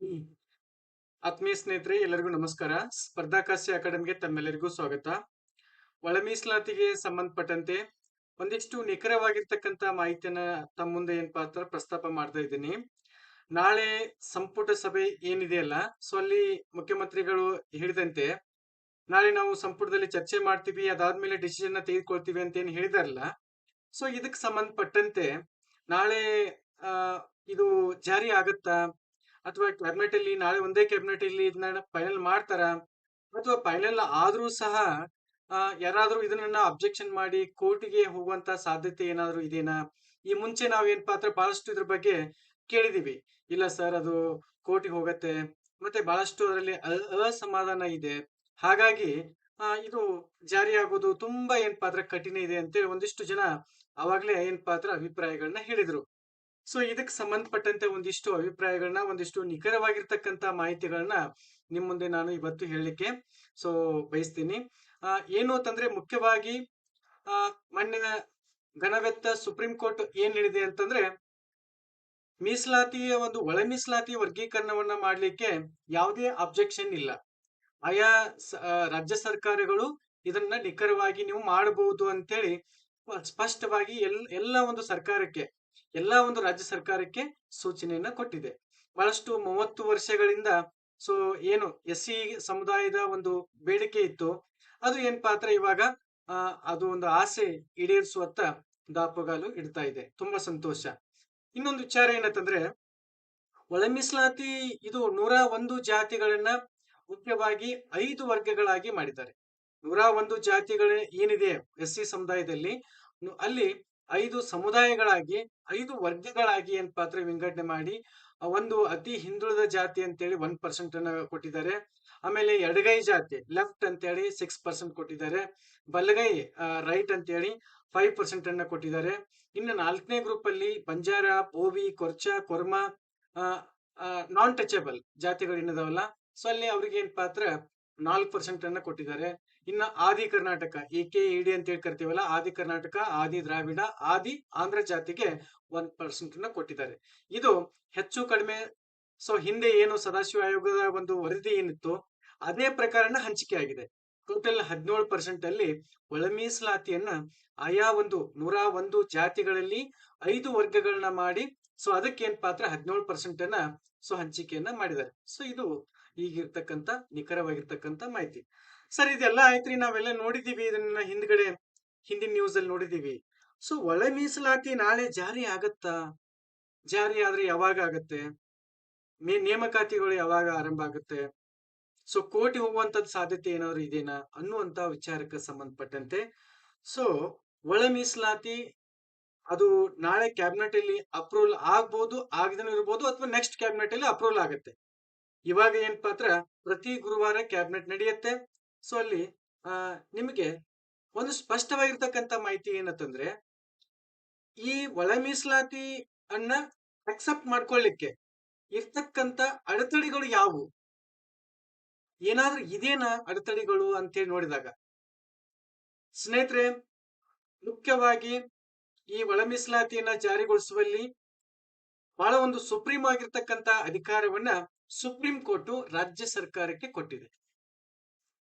ಹ್ಮ್. ಆತ್ಮೀಯ ಸ್ನೇಹಿತರೆ, ಎಲ್ಲರಿಗೂ ನಮಸ್ಕಾರ. ಸ್ಪರ್ಧಾಕಾಸ್ಯ ಅಕಾಡೆಮಿಗೆ ತಮ್ಮೆಲ್ಲರಿಗೂ ಸ್ವಾಗತ. ಒಳ ಮೀಸಲಾತಿಗೆ ಸಂಬಂಧಪಟ್ಟಂತೆ ಒಂದಿಷ್ಟು ನಿಖರವಾಗಿರ್ತಕ್ಕಂಥ ಮಾಹಿತಿಯನ್ನ ತಮ್ಮ ಮುಂದೆ ಏನಪ್ಪಾ ಅಂತ ಪ್ರಸ್ತಾಪ ಮಾಡ್ತಾ ಇದ್ದೀನಿ. ನಾಳೆ ಸಂಪುಟ ಸಭೆ ಏನಿದೆಯಲ್ಲ, ಸೊ ಅಲ್ಲಿ ಮುಖ್ಯಮಂತ್ರಿಗಳು ಹೇಳಿದಂತೆ ನಾಳೆ ನಾವು ಸಂಪುಟದಲ್ಲಿ ಚರ್ಚೆ ಮಾಡ್ತೀವಿ, ಅದಾದ್ಮೇಲೆ ಡಿಸಿಷನ್ ತೆಗೆದುಕೊಳ್ತೀವಿ ಅಂತ ಏನ್ ಹೇಳಿದಾರಲ್ಲ, ಸೊ ಇದಕ್ಕೆ ಸಂಬಂಧಪಟ್ಟಂತೆ ನಾಳೆ ಆ ಇದು ಜಾರಿ ಆಗತ್ತಾ, ಅಥವಾ ಕ್ಯಾಬಿನೆಟ್ ಅಲ್ಲಿ ನಾಳೆ ಒಂದೇ ಕ್ಯಾಬಿನೆಟ್ ಅಲ್ಲಿ ಇದನ್ನ ಫೈನಲ್ ಮಾಡ್ತಾರ, ಅಥವಾ ಫೈನಲ್ ಆದ್ರೂ ಸಹ ಯಾರಾದ್ರೂ ಇದನ್ನ ಅಬ್ಜೆಕ್ಷನ್ ಮಾಡಿ ಕೋರ್ಟಿಗೆ ಹೋಗುವಂತ ಸಾಧ್ಯತೆ ಏನಾದ್ರು ಇದೆನಾ? ಈ ಮುಂಚೆ ನಾವೇನಪ್ಪಾ ಅಂದ್ರೆ ಬಹಳಷ್ಟು ಇದ್ರ ಬಗ್ಗೆ ಕೇಳಿದೀವಿ. ಇಲ್ಲ ಸರ್, ಅದು ಕೋರ್ಟಿಗೆ ಹೋಗತ್ತೆ, ಮತ್ತೆ ಬಹಳಷ್ಟು ಅದರಲ್ಲಿ ಅಸಮಾಧಾನ ಇದೆ. ಹಾಗಾಗಿ ಇದು ಜಾರಿ ಆಗೋದು ತುಂಬಾ ಏನಪ್ಪಾ ಅಂದ್ರೆ ಕಠಿಣ ಇದೆ ಅಂತೇಳಿ ಒಂದಿಷ್ಟು ಜನ ಅವಾಗ್ಲೇ ಏನಪ್ಪಾ ಅಂದ್ರೆ ಅಭಿಪ್ರಾಯಗಳನ್ನ ಹೇಳಿದ್ರು. ಸೊ ಇದಕ್ಕೆ ಸಂಬಂಧಪಟ್ಟಂತೆ ಒಂದಿಷ್ಟು ಅಭಿಪ್ರಾಯಗಳನ್ನ, ಒಂದಿಷ್ಟು ನಿಖರವಾಗಿರ್ತಕ್ಕಂಥ ಮಾಹಿತಿಗಳನ್ನ ನಿಮ್ ಮುಂದೆ ನಾನು ಇವತ್ತು ಹೇಳಲಿಕ್ಕೆ ಸೊ ಬಯಸ್ತೀನಿ. ಏನು ಅಂತಂದ್ರೆ ಮುಖ್ಯವಾಗಿ ಮೊನ್ನೆ ಗಣವೆತ್ತ ಸುಪ್ರೀಂ ಕೋರ್ಟ್ ಏನ್ ಹೇಳಿದೆ ಅಂತಂದ್ರೆ, ಮೀಸಲಾತಿಯ ಒಂದು ಒಳ ಮೀಸಲಾತಿ ವರ್ಗೀಕರಣವನ್ನ ಮಾಡ್ಲಿಕ್ಕೆ ಯಾವುದೇ ಅಬ್ಜೆಕ್ಷನ್ ಇಲ್ಲ. ಆಯಾ ರಾಜ್ಯ ಸರ್ಕಾರಗಳು ಇದನ್ನ ನಿಖರವಾಗಿ ನೀವು ಮಾಡಬಹುದು ಅಂತೇಳಿ ಸ್ಪಷ್ಟವಾಗಿ ಎಲ್ಲ ಒಂದು ಸರ್ಕಾರಕ್ಕೆ, ಎಲ್ಲಾ ಒಂದು ರಾಜ್ಯ ಸರ್ಕಾರಕ್ಕೆ ಸೂಚನೆಯನ್ನ ಕೊಟ್ಟಿದೆ. ಬಹಳಷ್ಟು 30 ವರ್ಷಗಳಿಂದ ಸೊ ಏನು ಎಸ್-ಸಿ ಸಮುದಾಯದ ಒಂದು ಬೇಡಿಕೆ ಇತ್ತು, ಅದು ಏನಪ್ಪಾ ಅಂದ್ರೆ ಇವಾಗ ಅದು ಒಂದು ಆಸೆ ಈಡೇರಿಸುವತ್ತ ದಾಪುಗಾಲು ಇಡ್ತಾ ಇದೆ. ತುಂಬಾ ಸಂತೋಷ. ಇನ್ನೊಂದು ವಿಚಾರ ಏನಂತಂದ್ರೆ, ಒಳ ಮೀಸಲಾತಿ ಇದು 101 ಜಾತಿಗಳನ್ನ ಮುಖ್ಯವಾಗಿ 5 ವರ್ಗಗಳಾಗಿ ಮಾಡಿದ್ದಾರೆ. 101 ಜಾತಿಗಳು ಏನಿದೆ ಎಸ್-ಸಿ ಸಮುದಾಯದಲ್ಲಿ, ಅಲ್ಲಿ 5 ಸಮುದಾಯಗಳಾಗಿ, 5 ವರ್ಗಗಳಾಗಿ ಏನಪ್ಪಾ ಅಂದ್ರೆ ವಿಂಗಡಣೆ ಮಾಡಿ ಒಂದು ಅತಿ ಹಿಂದುಳಿದ ಜಾತಿ ಅಂತೇಳಿ 1% ಅನ್ನ ಕೊಟ್ಟಿದ್ದಾರೆ. ಆಮೇಲೆ ಎಡಗೈ ಜಾತಿ ಲೆಫ್ಟ್ ಅಂತೇಳಿ 6% ಕೊಟ್ಟಿದ್ದಾರೆ. ಬಲಗೈ ರೈಟ್ ಅಂತೇಳಿ 5% ಅನ್ನ ಕೊಟ್ಟಿದ್ದಾರೆ. ಇನ್ನು 4ನೇ ಗ್ರೂಪ್ ಅಲ್ಲಿ ಬಂಜಾರ, ಬೋವಿ, ಕೊರ್ಚ, ಕೊರ್ಮ, ನಾನ್ ಟಚಬಲ್ ಜಾತಿಗಳು ಏನಿದಾವಲ್ಲ, ಸೊ ಅಲ್ಲಿ ಅವ್ರಿಗೆ ಏನಪ್ಪಾ ಅಂದ್ರೆ 4% ಅನ್ನ ಕೊಟ್ಟಿದ್ದಾರೆ. ಇನ್ನ ಆದಿ ಕರ್ನಾಟಕ, AKED ಅಂತ ಹೇಳಿ ಕರಿತೀವಲ್ಲ, ಆದಿ ಕರ್ನಾಟಕ, ಆದಿ ದ್ರಾವಿಡ, ಆದಿ ಆಂಧ್ರ ಜಾತಿಗೆ 1% ಅನ್ನ ಕೊಟ್ಟಿದ್ದಾರೆ. ಇದು ಹೆಚ್ಚು ಕಡಿಮೆ ಸೊ ಹಿಂದೆ ಏನು ಸದಾಶಿವ ಆಯೋಗದ ಒಂದು ವರದಿ ಏನಿತ್ತು, ಅದೇ ಪ್ರಕಾರನ ಹಂಚಿಕೆ ಆಗಿದೆ. ಟೋಟಲ್ 17% ಅಲ್ಲಿ ಒಳ ಮೀಸಲಾತಿಯನ್ನ ಆಯಾ ಒಂದು 101 ಜಾತಿಗಳಲ್ಲಿ 5 ವರ್ಗಗಳನ್ನ ಮಾಡಿ, ಸೊ ಅದಕ್ಕೆ ಏನಪ್ಪಾ ಅಂದ್ರೆ 17% ಅನ್ನ ಸೊ ಹಂಚಿಕೆಯನ್ನ ಮಾಡಿದ್ದಾರೆ. ಸೊ ಇದು ಈಗಿರ್ತಕ್ಕಂಥ ನಿಖರವಾಗಿರ್ತಕ್ಕಂಥ ಮಾಹಿತಿ. ಸರ್, ಇದೆಲ್ಲ ಆಯ್ತ್ರಿ, ನಾವೆಲ್ಲ ನೋಡಿದೀವಿ, ಇದನ್ನ ಹಿಂದ್ಗಡೆ ಹಿಂದಿನ ನ್ಯೂಸ್ ಅಲ್ಲಿ ನೋಡಿದೀವಿ. ಸೊ ಒಳ ಮೀಸಲಾತಿ ನಾಳೆ ಜಾರಿ ಆಗತ್ತಾ? ಜಾರಿ ಆದ್ರೆ ಯಾವಾಗ ಆಗತ್ತೆ? ನೇಮಕಾತಿಗಳು ಯಾವಾಗ ಆರಂಭ ಆಗುತ್ತೆ? ಸೊ ಕೋರ್ಟ್ ಹೋಗುವಂತದ್ ಸಾಧ್ಯತೆ ಏನಾದ್ರು ಇದೆನಾ ಅನ್ನುವಂತ ವಿಚಾರಕ್ಕೆ ಸಂಬಂಧಪಟ್ಟಂತೆ, ಸೊ ಒಳ ಮೀಸಲಾತಿ ಅದು ನಾಳೆ ಕ್ಯಾಬಿನೆಟ್ ಅಲ್ಲಿ ಅಪ್ರೂವಲ್ ಆಗ್ಬೋದು, ಆಗದೇನೂ ಇರ್ಬೋದು, ಅಥವಾ ನೆಕ್ಸ್ಟ್ ಕ್ಯಾಬಿನೆಟ್ ಅಲ್ಲಿ ಅಪ್ರೂವಲ್ ಆಗುತ್ತೆ. ಇವಾಗ ಏನಪ್ಪಾ ಅಂದ್ರ ಪ್ರತಿ ಗುರುವಾರ ಕ್ಯಾಬಿನೆಟ್ ನಡೆಯುತ್ತೆ. ಸೊ ಅಲ್ಲಿ ನಿಮಗೆ ಒಂದು ಸ್ಪಷ್ಟವಾಗಿರ್ತಕ್ಕಂಥ ಮಾಹಿತಿ ಏನಂತಂದ್ರೆ, ಈ ಒಳ ಮೀಸಲಾತಿ ಅನ್ನ ಅಕ್ಸೆಪ್ಟ್ ಮಾಡ್ಕೊಳ್ಳಿಕ್ಕೆ ಇರ್ತಕ್ಕಂಥ ಅಡೆತಡೆಗಳು ಯಾವುವು, ಏನಾದ್ರೂ ಇದೇನಾ ಅಡೆತಡೆಗಳು ಅಂತೇಳಿ ನೋಡಿದಾಗ, ಸ್ನೇಹಿತರೆ, ಮುಖ್ಯವಾಗಿ ಈ ಒಳ ಮೀಸಲಾತಿಯನ್ನ ಜಾರಿಗೊಳಿಸುವಲ್ಲಿ ಬಹಳ ಒಂದು ಸುಪ್ರೀಂ ಆಗಿರ್ತಕ್ಕಂಥ ಅಧಿಕಾರವನ್ನ ಸುಪ್ರೀಂ ಕೋರ್ಟ್ ರಾಜ್ಯ ಸರ್ಕಾರಕ್ಕೆ ಕೊಟ್ಟಿದೆ.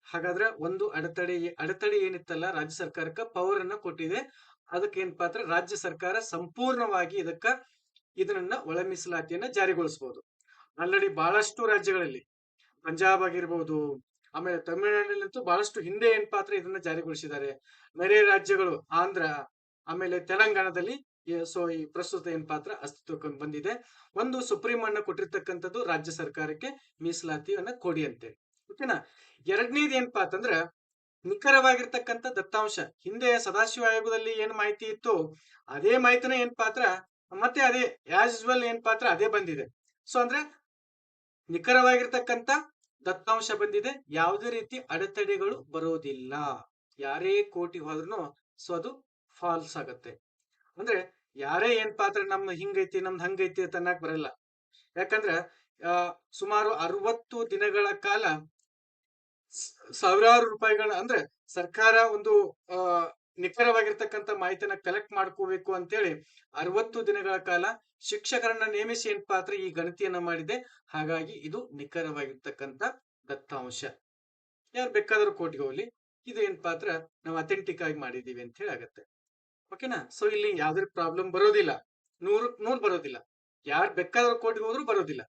ಹಾಗಾದ್ರೆ ಒಂದು ಅಡೆತಡೆ ಏನಿತ್ತಲ್ಲ, ರಾಜ್ಯ ಸರ್ಕಾರಕ್ಕೆ ಪವರ್ ಅನ್ನ ಕೊಟ್ಟಿದೆ. ಅದಕ್ಕೆ ಏನಪ್ಪಾ ಅಂದ್ರೆ ರಾಜ್ಯ ಸರ್ಕಾರ ಸಂಪೂರ್ಣವಾಗಿ ಇದನ್ನ ಒಳ ಮೀಸಲಾತಿಯನ್ನ ಜಾರಿಗೊಳಿಸಬಹುದು. ಆಲ್ರೆಡಿ ಬಹಳಷ್ಟು ರಾಜ್ಯಗಳಲ್ಲಿ, ಪಂಜಾಬ್ ಆಗಿರ್ಬೋದು, ಆಮೇಲೆ ತಮಿಳುನಾಡಿನಲ್ಲಂತೂ ಬಹಳಷ್ಟು ಹಿಂದೆ ಏನಪ್ಪಾ ಅಂದ್ರೆ ಇದನ್ನ ಜಾರಿಗೊಳಿಸಿದ್ದಾರೆ. ಬೇರೆ ರಾಜ್ಯಗಳು ಆಂಧ್ರ, ಆಮೇಲೆ ತೆಲಂಗಾಣದಲ್ಲಿ ಸೊ ಈ ಪ್ರಸ್ತುತ ಏನಪ್ಪಾ ಅಂದ್ರೆ ಅಸ್ತಿತ್ವಕ್ಕೆ ಬಂದಿದೆ. ಒಂದು ಸುಪ್ರೀಂ ಅನ್ನ ಕೊಟ್ಟಿರ್ತಕ್ಕಂಥದ್ದು ರಾಜ್ಯ ಸರ್ಕಾರಕ್ಕೆ ಮೀಸಲಾತಿಯನ್ನ ಕೊಡಿ ಅಂತೇಳಿ. ಓಕೆನಾ? ಎರಡನೇದು ಏನಪ್ಪಾ ಅಂತಂದ್ರ ನಿಖರವಾಗಿರ್ತಕ್ಕಂಥ ದತ್ತಾಂಶ. ಹಿಂದೆ ಸದಾಶಿವ ಆಯೋಗದಲ್ಲಿ ಏನ್ ಮಾಹಿತಿ ಇತ್ತು, ಅದೇ ಮಾಹಿತಿನ ಏನಪ್ಪಾ ಅಂದ್ರ ಮತ್ತೆ ಅದೇ ಆಸ್ ಯೂಸ್ವಲ್ ಏನಪ್ಪಾ ಅಂದ್ರ ಅದೇ ಬಂದಿದೆ. ಸೊ ಅಂದ್ರೆ ನಿಖರವಾಗಿರ್ತಕ್ಕಂಥ ದತ್ತಾಂಶ ಬಂದಿದೆ. ಯಾವುದೇ ರೀತಿ ಅಡೆತಡೆಗಳು ಬರೋದಿಲ್ಲ. ಯಾರೇ ಕೋರ್ಟಿಗೆ ಹೋದ್ರೂ ಸೊ ಅದು ಫಾಲ್ಸ್ ಆಗತ್ತೆ. ಅಂದ್ರೆ ಯಾರೇ ಏನಪ್ಪಾ ಅಂದ್ರೆ ನಮ್ದು ಹಿಂಗೈತಿ, ನಮ್ದು ಹಂಗೈತಿ ಅಂತ ಅನ್ನಕ್ ಬರಲ್ಲ. ಯಾಕಂದ್ರ ಸುಮಾರು 60 ದಿನಗಳ ಕಾಲ ಸಾವಿರಾರು ರೂಪಾಯಿಗಳ ಅಂದ್ರೆ ಸರ್ಕಾರ ಒಂದು ನಿಖರವಾಗಿರ್ತಕ್ಕಂಥ ಮಾಹಿತಿಯನ್ನ ಕಲೆಕ್ಟ್ ಮಾಡ್ಕೋಬೇಕು ಅಂತೇಳಿ 60 ದಿನಗಳ ಕಾಲ ಶಿಕ್ಷಕರನ್ನ ನೇಮಿಸಿ ಏನಪ್ಪಾ ಅಂದ್ರೆ ಈ ಗಣತಿಯನ್ನ ಮಾಡಿದೆ. ಹಾಗಾಗಿ ಇದು ನಿಖರವಾಗಿರ್ತಕ್ಕಂಥ ದತ್ತಾಂಶ. ಯಾರು ಬೇಕಾದ್ರೂ ಕೋರ್ಟ್ಗೆ ಹೋಗ್ಲಿ, ಇದು ಏನಪ್ಪಾ ಅಂದ್ರ ನಾವು ಅಥೆಂಟಿಕ್ ಆಗಿ ಮಾಡಿದೀವಿ ಅಂತ ಹೇಳಿ ಆಗತ್ತೆ. ಓಕೆನಾ? ಸೊ ಇಲ್ಲಿ ಯಾವ್ದೇ ಪ್ರಾಬ್ಲಮ್ ಬರೋದಿಲ್ಲ. 100ಕ್ಕೆ 100 ಬರೋದಿಲ್ಲ. ಯಾರು ಬೇಕಾದ್ರೂ ಕೋರ್ಟ್ಗೆ ಹೋದ್ರು ಬರೋದಿಲ್ಲ.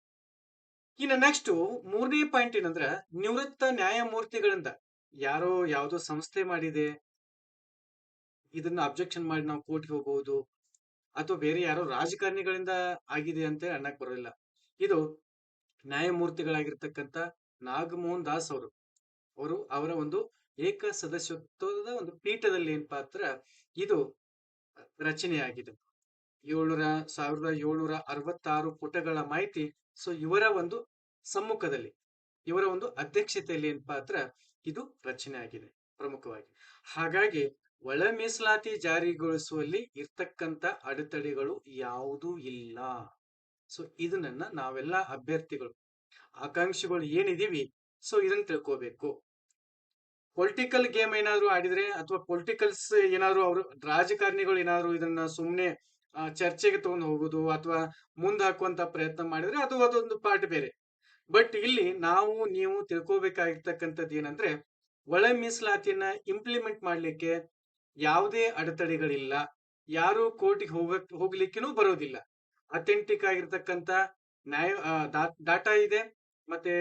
ಇನ್ನು ನೆಕ್ಸ್ಟ್ 3ನೇ ಪಾಯಿಂಟ್ ಏನಂದ್ರ ನಿವೃತ್ತ ನ್ಯಾಯಮೂರ್ತಿಗಳಿಂದ ಯಾರೋ ಯಾವ್ದೋ ಸಂಸ್ಥೆ ಮಾಡಿದೆ, ಇದನ್ನ ಅಬ್ಜೆಕ್ಷನ್ ಮಾಡಿ ನಾವು ಕೋರ್ಟ್ಗೆ ಹೋಗಬಹುದು, ಅಥವಾ ಬೇರೆ ಯಾರೋ ರಾಜಕಾರಣಿಗಳಿಂದ ಆಗಿದೆ ಅಂತ ಅನ್ನಕ್ ಬರೋದಿಲ್ಲ. ಇದು ನ್ಯಾಯಮೂರ್ತಿಗಳಾಗಿರ್ತಕ್ಕಂಥ ನಾಗಮೋಹನ್ ದಾಸ್ ಅವರು ಅವರ ಒಂದು ಏಕ ಸದಸ್ಯತ್ವದ ಒಂದು ಪೀಠದಲ್ಲಿ ಏನಪ್ಪಾ ಅಂದ್ರ ಇದು ರಚನೆಯಾಗಿದೆ. 1766 ಪುಟಗಳ ಮಾಹಿತಿ. ಸೊ ಇವರ ಒಂದು ಸಮ್ಮುಖದಲ್ಲಿ, ಇವರ ಒಂದು ಅಧ್ಯಕ್ಷತೆಯಲ್ಲಿ ಏನಪ್ಪಾ ಅಂದ್ರ ಇದು ರಚನೆ ಆಗಿದೆ ಪ್ರಮುಖವಾಗಿ. ಹಾಗಾಗಿ ಒಳ ಮೀಸಲಾತಿ ಜಾರಿಗೊಳಿಸುವಲ್ಲಿ ಇರ್ತಕ್ಕಂಥ ಅಡೆತಡೆಗಳು ಯಾವುದೂ ಇಲ್ಲ. ಸೊ ಇದನ್ನ ನಾವೆಲ್ಲ ಅಭ್ಯರ್ಥಿಗಳು, ಆಕಾಂಕ್ಷಿಗಳು ಏನಿದೀವಿ, ಸೊ ಇದನ್ನ ತಿಳ್ಕೋಬೇಕು. ಪೊಲಿಟಿಕಲ್ ಗೇಮ್ ಏನಾದ್ರು ಆಡಿದ್ರೆ, ಅಥವಾ ಪೊಲಿಟಿಕಲ್ಸ್ ಏನಾದ್ರು ಅವರು ರಾಜಕಾರಣಿಗಳು ಏನಾದ್ರು ಇದನ್ನ ಸುಮ್ನೆ ಚರ್ಚೆಗೆ ತಗೊಂಡು ಹೋಗುದು ಅಥವಾ ಮುಂದೆ ಹಾಕುವಂತ ಪ್ರಯತ್ನ ಮಾಡಿದ್ರೆ ಅದೊಂದು ಪಾರ್ಟ್ ಬೇರೆ. ಬಟ್ ಇಲ್ಲಿ ನಾವು ನೀವು ತಿಳ್ಕೋಬೇಕಾಗಿರ್ತಕ್ಕಂಥದ್ದು ಏನಂದ್ರೆ, ಒಳ ಮೀಸಲಾತಿಯನ್ನ ಇಂಪ್ಲಿಮೆಂಟ್ ಮಾಡ್ಲಿಕ್ಕೆ ಯಾವುದೇ ಅಡೆತಡೆಗಳಿಲ್ಲ. ಯಾರು ಕೋರ್ಟಿಗೆ ಹೋಗ್ಲಿಕ್ಕೂ ಬರೋದಿಲ್ಲ. ಅಥೆಂಟಿಕ್ ಆಗಿರ್ತಕ್ಕಂಥ ನ್ಯಾಯ ಡಾಟಾ ಇದೆ. ಮತ್ತೆ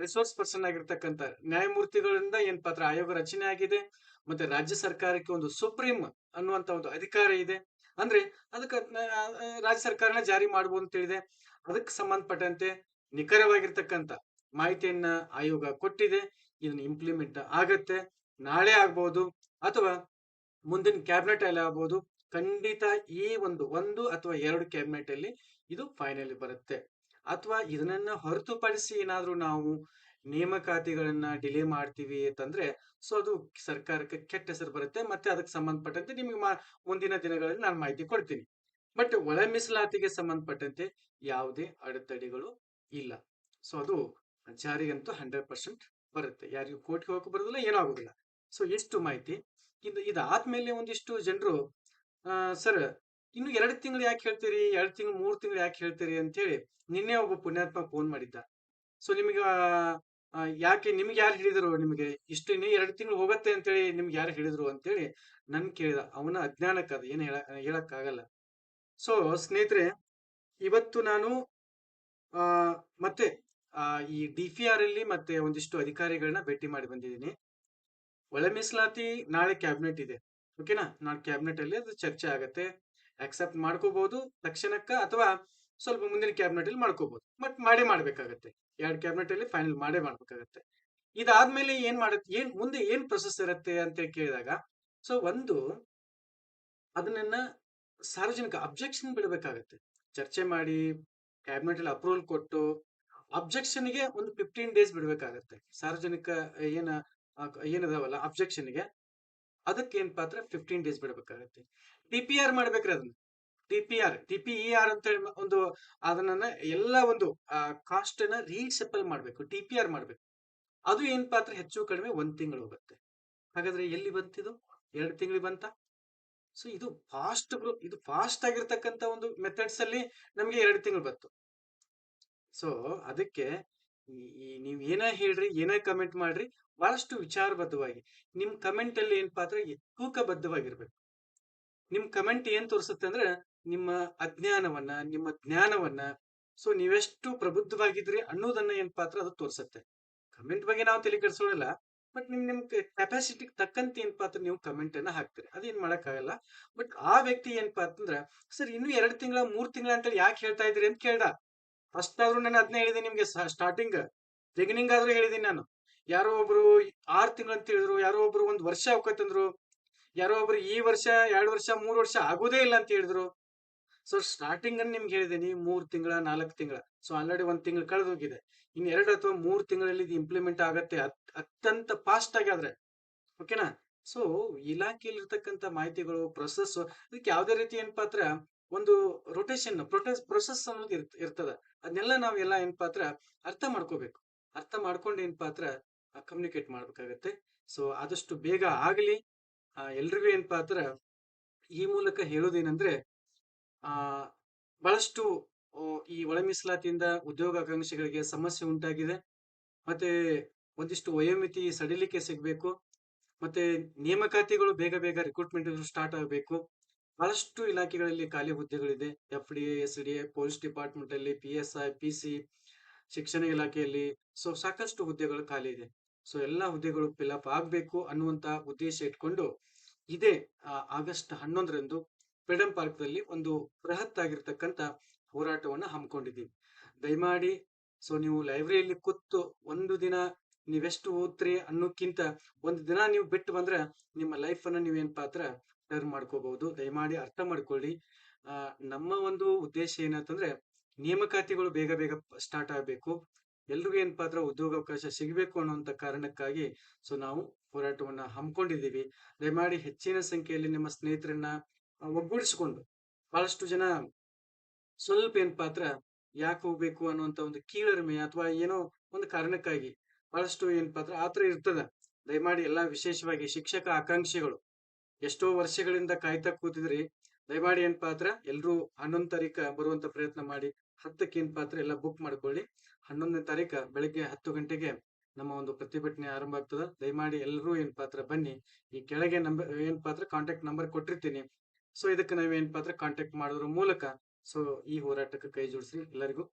ರಿಸೋರ್ಸ್ ಪರ್ಸನ್ ಆಗಿರ್ತಕ್ಕಂಥ ನ್ಯಾಯಮೂರ್ತಿಗಳಿಂದ ಏನ್ ಪಾತ್ರ ಆಯೋಗ ರಚನೆ ಆಗಿದೆ. ಮತ್ತೆ ರಾಜ್ಯ ಸರ್ಕಾರಕ್ಕೆ ಒಂದು ಸುಪ್ರೀಂ ಅನ್ನುವಂತ ಒಂದು ಅಧಿಕಾರ ಇದೆ. ಅಂದ್ರೆ ಅದಕ್ಕೆ ರಾಜ್ಯ ಸರ್ಕಾರನ ಜಾರಿ ಮಾಡಬಹುದು ಅಂತ ಹೇಳಿದೆ. ಅದಕ್ಕೆ ಸಂಬಂಧಪಟ್ಟಂತೆ ನಿಖರವಾಗಿರ್ತಕ್ಕಂಥ ಮಾಹಿತಿಯನ್ನ ಆಯೋಗ ಕೊಟ್ಟಿದೆ. ಇದನ್ನ ಇಂಪ್ಲಿಮೆಂಟ್ ಆಗತ್ತೆ, ನಾಳೆ ಆಗ್ಬಹುದು ಅಥವಾ ಮುಂದಿನ ಕ್ಯಾಬಿನೆಟ್ ಅಲ್ಲಿ ಆಗ್ಬಹುದು. ಖಂಡಿತ ಈ ಒಂದು ಅಥವಾ 2 ಕ್ಯಾಬಿನೆಟ್ ಅಲ್ಲಿ ಇದು ಫೈನಲ್ ಬರುತ್ತೆ. ಅಥವಾ ಇದನ್ನ ಹೊರತುಪಡಿಸಿ ಏನಾದ್ರೂ ನಾವು ನೇಮಕಾತಿಗಳನ್ನ ಡಿಲೇ ಮಾಡ್ತೀವಿ ಅಂತಂದ್ರೆ, ಸೊ ಅದು ಸರ್ಕಾರಕ್ಕೆ ಕೆಟ್ಟ ಹೆಸರು ಬರುತ್ತೆ. ಮತ್ತೆ ಅದಕ್ಕೆ ಸಂಬಂಧಪಟ್ಟಂತೆ ನಿಮಗೆ ಮುಂದಿನ ದಿನಗಳಲ್ಲಿ ನಾನು ಮಾಹಿತಿ ಕೊಡ್ತೀನಿ. ಬಟ್ ಒಳ ಮೀಸಲಾತಿಗೆ ಸಂಬಂಧಪಟ್ಟಂತೆ ಯಾವುದೇ ಅಡೆತಡೆಗಳು ಇಲ್ಲ. ಸೊ ಅದು ಜಾರಿಗಂತೂ 100% ಬರುತ್ತೆ. ಯಾರಿಗೂ ಕೋರ್ಟ್ಗೆ ಹೋಗಕ್ಕೆ ಬರೋದಿಲ್ಲ, ಏನೂ ಆಗೋದಿಲ್ಲ. ಸೊ ಎಷ್ಟು ಮಾಹಿತಿ. ಇದಾದ್ಮೇಲೆ ಒಂದಿಷ್ಟು ಜನರು ಸರ್ ಇನ್ನು 2 ತಿಂಗಳು ಯಾಕೆ ಹೇಳ್ತೀರಿ, 2 ತಿಂಗಳು 3 ತಿಂಗಳು ಯಾಕೆ ಹೇಳ್ತೀರಿ ಅಂತ ಹೇಳಿ ನಿನ್ನೆ ಒಬ್ಬ ಪುಣ್ಯಾತ್ಮ ಫೋನ್ ಮಾಡಿದ್ದ. ಸೊ ನಿಮಗೆ ಯಾಕೆ, ನಿಮ್ಗೆ ಯಾರು ಹೇಳಿದ್ರು, ನಿಮಗೆ ಇಷ್ಟು ಇನ್ನೂ 2 ತಿಂಗಳು ಹೋಗತ್ತೆ ಅಂತೇಳಿ ನಿಮ್ಗೆ ಯಾರು ಹೇಳಿದ್ರು ಅಂತೇಳಿ ನನ್ ಕೇಳಿದ. ಅವನ ಅಜ್ಞಾನಕ್ಕೆ ಅದು ಏನು ಹೇಳಕ್ಕಾಗಲ್ಲ. ಸೊ ಸ್ನೇಹಿತರೆ, ಇವತ್ತು ನಾನು ಮತ್ತೆ ಈ DPR ಅಲ್ಲಿ ಮತ್ತೆ ಒಂದಿಷ್ಟು ಅಧಿಕಾರಿಗಳನ್ನ ಭೇಟಿ ಮಾಡಿ ಬಂದಿದ್ದೀನಿ. ಒಳ ಮೀಸಲಾತಿ ನಾಳೆ ಕ್ಯಾಬಿನೆಟ್ ಇದೆ. ಓಕೆನಾ? ನಾಳೆ ಕ್ಯಾಬಿನೆಟ್ ಅಲ್ಲಿ ಅದು ಚರ್ಚೆ ಆಗತ್ತೆ. ಅಕ್ಸೆಪ್ಟ್ ಮಾಡ್ಕೋಬಹುದು ತಕ್ಷಣಕ್ಕ, ಅಥವಾ ಸ್ವಲ್ಪ ಮುಂದಿನ ಕ್ಯಾಬಿನೆಟ್ ಅಲ್ಲಿ ಮಾಡ್ಕೋಬಹುದು. ಬಟ್ ಮಾಡ್ಬೇಕಾಗತ್ತೆ. 2 ಕ್ಯಾಬಿನೆಟ್ ಅಲ್ಲಿ ಫೈನಲ್ ಮಾಡ್ಬೇಕಾಗತ್ತೆ. ಇದಾದ್ಮೇಲೆ ಮುಂದೆ ಏನ್ ಪ್ರೊಸೆಸ್ ಇರುತ್ತೆ ಅಂತ ಕೇಳಿದಾಗ, ಸೊ ಅದನ್ನ ಸಾರ್ವಜನಿಕ ಅಬ್ಜೆಕ್ಷನ್ ಬಿಡಬೇಕಾಗತ್ತೆ. ಚರ್ಚೆ ಮಾಡಿ ಕ್ಯಾಬಿನೆಟ್ ಅಲ್ಲಿ ಅಪ್ರೂವಲ್ ಕೊಟ್ಟು ಅಬ್ಜೆಕ್ಷನ್ ಗೆ ಒಂದು 15 ಡೇಸ್ ಬಿಡ್ಬೇಕಾಗತ್ತೆ. ಸಾರ್ವಜನಿಕ ಏನದಾವಲ್ಲ ಅಬ್ಜೆಕ್ಷನ್ ಗೆ, ಅದಕ್ಕೆ ಏನ್ ಪಾತ್ರ 15 ಡೇಸ್ ಬಿಡಬೇಕಾಗತ್ತೆ. DPR ಮಾಡ್ಬೇಕ್ರಿ ಅದನ್ನ. TPER ಅಂತ ಹೇಳಿ ಅದನ್ನ ಎಲ್ಲ ಒಂದು ಕಾಸ್ಟ್ ಅನ್ನ ರೀಸೆಪಲ್ ಮಾಡ್ಬೇಕು. TPR ಮಾಡ್ಬೇಕು. ಅದು ಏನ್ ಪಾತ್ರ ಹೆಚ್ಚು ಕಡಿಮೆ 1 ತಿಂಗಳು ಹೋಗುತ್ತೆ. ಹಾಗಾದ್ರೆ ಎಲ್ಲಿ ಬಂತಿದು? 2 ತಿಂಗಳಿಗೆ ಬಂತ? ಸೊ ಇದು ಫಾಸ್ಟ್ ಆಗಿರ್ತಕ್ಕಂಥ ಒಂದು ಮೆಥಡ್ಸ್ ಅಲ್ಲಿ ನಮ್ಗೆ 2 ತಿಂಗಳು ಬಂತು. ಸೊ ಅದಕ್ಕೆ ನೀವ್ ಏನೇ ಹೇಳ್ರಿ, ಏನೇ ಕಮೆಂಟ್ ಮಾಡ್ರಿ, ಬಹಳಷ್ಟು ವಿಚಾರಬದ್ಧವಾಗಿ ನಿಮ್ ಕಮೆಂಟ್ ಅಲ್ಲಿ ಏನ್ ಪಾತ್ರ ತೂಕಬದ್ಧವಾಗಿರ್ಬೇಕು. ನಿಮ್ ಕಮೆಂಟ್ ಏನ್ ತೋರಿಸುತ್ತೆ ಅಂದ್ರೆ ನಿಮ್ಮ ಅಜ್ಞಾನವನ್ನ, ನಿಮ್ಮ ಜ್ಞಾನವನ್ನ, ಸೊ ನೀವೆಷ್ಟು ಪ್ರಬುದ್ಧವಾಗಿದ್ರಿ ಅನ್ನೋದನ್ನ ಏನ್ ಪಾತ್ರ ಅದು ತೋರಿಸುತ್ತೆ. ಕಮೆಂಟ್ ಬಗ್ಗೆ ನಾವು ತಲೆ ಕೆಡಿಸೋದಿಲ್ಲ. ಬಟ್ ನಿಮ್ ಕೆಪಾಸಿಟಿ ತಕ್ಕಂತೆ ಏನ್ ಪಾತ್ರ ನೀವು ಕಮೆಂಟ್ ಅನ್ನ ಹಾಕ್ತೀರಿ, ಅದೇನ್ ಮಾಡಕ್ಕಾಗಲ್ಲ. ಬಟ್ ಆ ವ್ಯಕ್ತಿ ಏನಪ್ಪಾ ಅಂತಂದ್ರ, ಸರ್ ಇನ್ನು 2 ತಿಂಗಳ 3 ತಿಂಗಳ ಅಂತೇಳಿ ಯಾಕೆ ಹೇಳ್ತಾ ಇದ್ರಿ ಅಂತ ಕೇಳ್ದ. ಫಸ್ಟ್ ಆದ್ರೂ ನಾನು ಅದನ್ನೇ ಹೇಳಿದೀನಿ ನಿಮ್ಗೆ. ಸ್ಟಾರ್ಟಿಂಗ್ ಬಿಗಿನಿಂಗ್ ಆದ್ರೂ ಹೇಳಿದೀನಿ ನಾನು. ಯಾರೋ ಒಬ್ರು 6 ತಿಂಗಳು ಅಂತ ಹೇಳಿದ್ರು, ಯಾರೋ ಒಬ್ರು 1 ವರ್ಷ ಹೋಗತ್ತಂದ್ರು, ಯಾರೋ ಒಬ್ರು ಈ ವರ್ಷ 2 ವರ್ಷ 3 ವರ್ಷ ಆಗೋದೇ ಇಲ್ಲ ಅಂತ ಹೇಳಿದ್ರು. ಸೊ ಸ್ಟಾರ್ಟಿಂಗ್ ಅನ್ನು ನಿಮ್ಗೆ ಹೇಳಿದೀನಿ 3 ತಿಂಗಳ 4 ತಿಂಗಳ. ಸೊ ಆಲ್ರೆಡಿ 1 ತಿಂಗಳು ಕಳೆದು ಹೋಗಿದೆ. ಇನ್ನು 2 ಅಥವಾ 3 ತಿಂಗಳಲ್ಲಿ ಇದು ಇಂಪ್ಲಿಮೆಂಟ್ ಆಗತ್ತೆ, ಅತ್ಯಂತ ಫಾಸ್ಟ್ ಆಗಿ ಆದ್ರೆ. ಓಕೆನಾ? ಸೊ ಇಲಾಖೆಯಲ್ಲಿ ಇರ್ತಕ್ಕಂಥ ಮಾಹಿತಿಗಳು, ಪ್ರೊಸೆಸ್, ಇದಕ್ಕೆ ಯಾವುದೇ ರೀತಿ ಏನ್ ಪಾತ್ರ ಒಂದು ರೊಟೇಷನ್ ಪ್ರೊಸೆಸ್ ಅನ್ನೋದು ಇರ್ತದ. ಅದನ್ನೆಲ್ಲ ನಾವೆಲ್ಲ ಏನ್ ಪಾತ್ರ ಅರ್ಥ ಮಾಡ್ಕೋಬೇಕು. ಅರ್ಥ ಮಾಡ್ಕೊಂಡು ಏನ್ ಪಾತ್ರ ಕಮ್ಯುನಿಕೇಟ್ ಮಾಡ್ಬೇಕಾಗತ್ತೆ. ಸೊ ಆದಷ್ಟು ಬೇಗ ಆಗಲಿ. ಎಲ್ರಿಗೂ ಏನಪ್ಪಾ ಅಂದ್ರ ಈ ಮೂಲಕ ಹೇಳೋದೇನಂದ್ರೆ ಆ ಬಹಳಷ್ಟು ಈ ಒಳ ಮೀಸಲಾತಿಯಿಂದ ಉದ್ಯೋಗಾಕಾಂಕ್ಷಿಗಳಿಗೆ ಸಮಸ್ಯೆ ಉಂಟಾಗಿದೆ. ಮತ್ತೆ ಒಂದಿಷ್ಟು ವಯೋಮಿತಿ ಸಡಿಲಿಕೆ ಸಿಗ್ಬೇಕು. ಮತ್ತೆ ನೇಮಕಾತಿಗಳು ಬೇಗ ಬೇಗ ರಿಕ್ರೂಟ್ಮೆಂಟ್ ಸ್ಟಾರ್ಟ್ ಆಗಬೇಕು. ಬಹಳಷ್ಟು ಇಲಾಖೆಗಳಲ್ಲಿ ಖಾಲಿ ಹುದ್ದೆಗಳಿದೆ. ಎಫ್.ಡಿ.ಎ, ಎಸ್.ಡಿ.ಎ, ಪೊಲೀಸ್ ಡಿಪಾರ್ಟ್ಮೆಂಟ್ ಅಲ್ಲಿ, ಪಿ.ಎಸ್.ಐ, ಪಿ.ಸಿ, ಶಿಕ್ಷಣ ಇಲಾಖೆಯಲ್ಲಿ ಸಾಕಷ್ಟು ಹುದ್ದೆಗಳು ಖಾಲಿ ಇದೆ. ಎಲ್ಲಾ ಹುದ್ದೆಗಳು ಫಿಲಪ್ ಆಗ್ಬೇಕು ಅನ್ನುವಂತ ಉದ್ದೇಶ ಇಟ್ಕೊಂಡು ಇದೇ ಆಗಸ್ಟ್ 11ರಂದು ಫ್ರೀಡಂ ಪಾರ್ಕ್‌ದಲ್ಲಿ ಒಂದು ಬೃಹತ್ ಆಗಿರ್ತಕ್ಕಂತ ಹೋರಾಟವನ್ನ ಹಮ್ಮಿಕೊಂಡಿದ್ದೀವಿ. ದಯಮಾಡಿ ನೀವು ಲೈಬ್ರರಿಯಲ್ಲಿ ಕೂತು ಒಂದು ದಿನ ನೀವೆಷ್ಟು ಓದ್ತೀರಿ ಅನ್ನೋಕ್ಕಿಂತ ಒಂದು ದಿನ ನೀವು ಬಿಟ್ಟು ಬಂದ್ರೆ ನಿಮ್ಮ ಲೈಫ್ ಅನ್ನ ನೀವೇನಪ್ಪಾ ಅಂದ್ರ ಟರ್ನ್ ಮಾಡ್ಕೋಬಹುದು. ದಯಮಾಡಿ ಅರ್ಥ ಮಾಡ್ಕೊಳ್ಳಿ. ನಮ್ಮ ಒಂದು ಉದ್ದೇಶ ಏನಂತಂದ್ರೆ ನೇಮಕಾತಿಗಳು ಬೇಗ ಬೇಗ ಸ್ಟಾರ್ಟ್ ಆಗ್ಬೇಕು. ಎಲ್ರಿಗೂ ಏನಪ್ಪಾ ಅಂದ್ರ ಉದ್ಯೋಗಾವಕಾಶ ಸಿಗಬೇಕು ಅನ್ನುವಂತ ಕಾರಣಕ್ಕಾಗಿ ನಾವು ಹೋರಾಟವನ್ನ ಹಮ್ಮಿಕೊಂಡಿದ್ದೀವಿ. ದಯಮಾಡಿ ಹೆಚ್ಚಿನ ಸಂಖ್ಯೆಯಲ್ಲಿ ನಿಮ್ಮ ಸ್ನೇಹಿತರನ್ನ ಒಗ್ಗೂಡಿಸಿಕೊಂಡು ಬಹಳಷ್ಟು ಜನ ಸ್ವಲ್ಪ ಏನಪ್ಪಾ ಅಂದ್ರ ಯಾಕೆ ಹೋಗ್ಬೇಕು ಅನ್ನುವಂತ ಒಂದು ಕೀಳರಿಮೆ ಅಥವಾ ಏನೋ ಒಂದು ಕಾರಣಕ್ಕಾಗಿ ಬಹಳಷ್ಟು ಏನಪ್ಪಾ ಅಂದ್ರ ಆತರ ಇರ್ತದ. ದಯಮಾಡಿ ಎಲ್ಲಾ ವಿಶೇಷವಾಗಿ ಶಿಕ್ಷಕ ಆಕಾಂಕ್ಷಿಗಳು ಎಷ್ಟೋ ವರ್ಷಗಳಿಂದ ಕಾಯ್ತಾ ಕೂತಿದ್ರಿ. ದಯಮಾಡಿ ಏನಪ್ಪಾ ಅಂದ್ರ ಎಲ್ರೂ 11 ತಾರೀಕ ಬರುವಂತ ಪ್ರಯತ್ನ ಮಾಡಿ. 10ಕ್ಕೆ ಏನಪ್ಪಾ ಅಂದ್ರ ಎಲ್ಲ ಬುಕ್ ಮಾಡ್ಕೊಳ್ಳಿ. 11ನೇ ತಾರೀಕ ಬೆಳಿಗ್ಗೆ 10 ಗಂಟೆಗೆ ನಮ್ಮ ಒಂದು ಪ್ರತಿಭಟನೆ ಆರಂಭ ಆಗ್ತದ. ದಯಮಾಡಿ ಎಲ್ರೂ ಏನಪ್ಪಾ ಅಂದ್ರ ಬನ್ನಿ. ಈ ಕೆಳಗೆ ನಂಬರ್ ಏನಪ್ಪಾ ಅಂದ್ರ ಕಾಂಟ್ಯಾಕ್ಟ್ ನಂಬರ್ ಕೊಟ್ಟಿರ್ತೀನಿ. ಇದಕ್ಕೆ ನಾವೇನಪ್ಪಾ ಅಂದ್ರ ಕಾಂಟ್ಯಾಕ್ಟ್ ಮಾಡೋದ್ರ ಮೂಲಕ ಈ ಹೋರಾಟಕ್ಕೆ ಕೈ ಜೋಡಿಸಿ ಎಲ್ಲರಿಗೂ